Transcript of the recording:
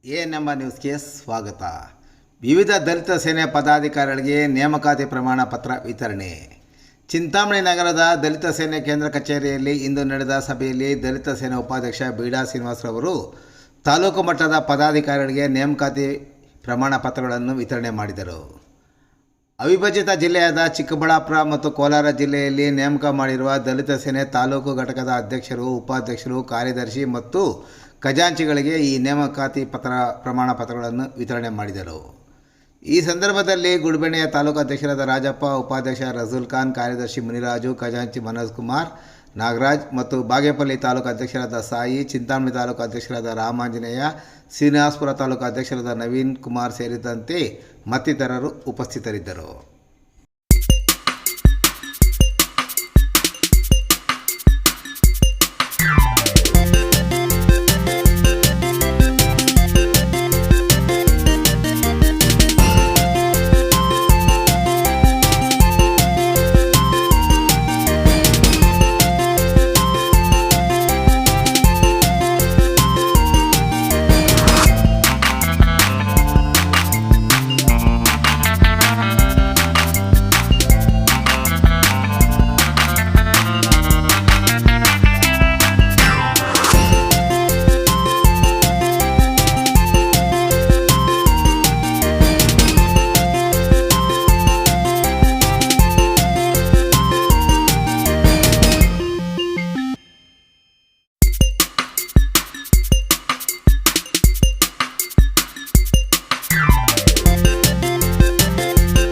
ANM ನ್ಯೂಸ್ಗೆ ಸ್ವಾಗತ. ವಿವಿಧ ದಲಿತ ಸೇನೆ ಪದಾಧಿಕಾರಿಗಳಿಗೆ ನೇಮಕಾತಿ ಪ್ರಮಾಣ ಪತ್ರ ವಿತರಣೆ. ಚಿಂತಾಮಣಿ ನಗರದ ದಲಿತ ಸೇನೆ ಕೇಂದ್ರ ಕಚೇರಿಯಲ್ಲಿ ಇಂದು ನಡೆದ ಸಭೆಯಲ್ಲಿ ದಲಿತ ಸೇನೆ ಉಪಾಧ್ಯಕ್ಷ ಬೀಡಾ ಶ್ರೀನಿವಾಸರವರು ತಾಲೂಕು ಮಟ್ಟದ ಪದಾಧಿಕಾರಿಗಳಿಗೆ ನೇಮಕಾತಿ ಪ್ರಮಾಣ ಪತ್ರಗಳನ್ನು ವಿತರಣೆ ಮಾಡಿದರು. ಅವಿಭಜಿತ ಜಿಲ್ಲೆಯಾದ ಚಿಕ್ಕಬಳ್ಳಾಪುರ ಮತ್ತು ಕೋಲಾರ ಜಿಲ್ಲೆಯಲ್ಲಿ ನೇಮಕ ಮಾಡಿರುವ ದಲಿತ ಸೇನೆ ತಾಲೂಕು ಘಟಕದ ಅಧ್ಯಕ್ಷರು, ಉಪಾಧ್ಯಕ್ಷರು, ಕಾರ್ಯದರ್ಶಿ ಮತ್ತು ಖಜಾಂಚಿಗಳಿಗೆ ಈ ನೇಮಕಾತಿ ಪ್ರಮಾಣ ಪತ್ರಗಳನ್ನು ವಿತರಣೆ ಮಾಡಿದರು. ಈ ಸಂದರ್ಭದಲ್ಲಿ ಗುಡ್ಬೆಣ್ಣೆಯ ತಾಲೂಕು ಅಧ್ಯಕ್ಷರಾದ ರಾಜಪ್ಪ, ಉಪಾಧ್ಯಕ್ಷ ರಸೂಲ್ ಖಾನ್, ಕಾರ್ಯದರ್ಶಿ ಮುನಿರಾಜು, ಖಜಾಂಚಿ ಮನೋಜ್ ಕುಮಾರ್, ನಾಗರಾಜ್ ಮತ್ತು ಬಾಗೇಪಲ್ಲಿ ತಾಲೂಕು ಅಧ್ಯಕ್ಷರಾದ ಸಾಯಿ, ಚಿಂತಾಮಣಿ ತಾಲೂಕು ಅಧ್ಯಕ್ಷರಾದ ರಾಮಾಂಜನೇಯ, ಶ್ರೀನಿವಾಸಪುರ ತಾಲೂಕು ಅಧ್ಯಕ್ಷರಾದ ನವೀನ್ ಕುಮಾರ್ ಸೇರಿದಂತೆ ಮತ್ತಿತರರು ಉಪಸ್ಥಿತರಿದ್ದರು.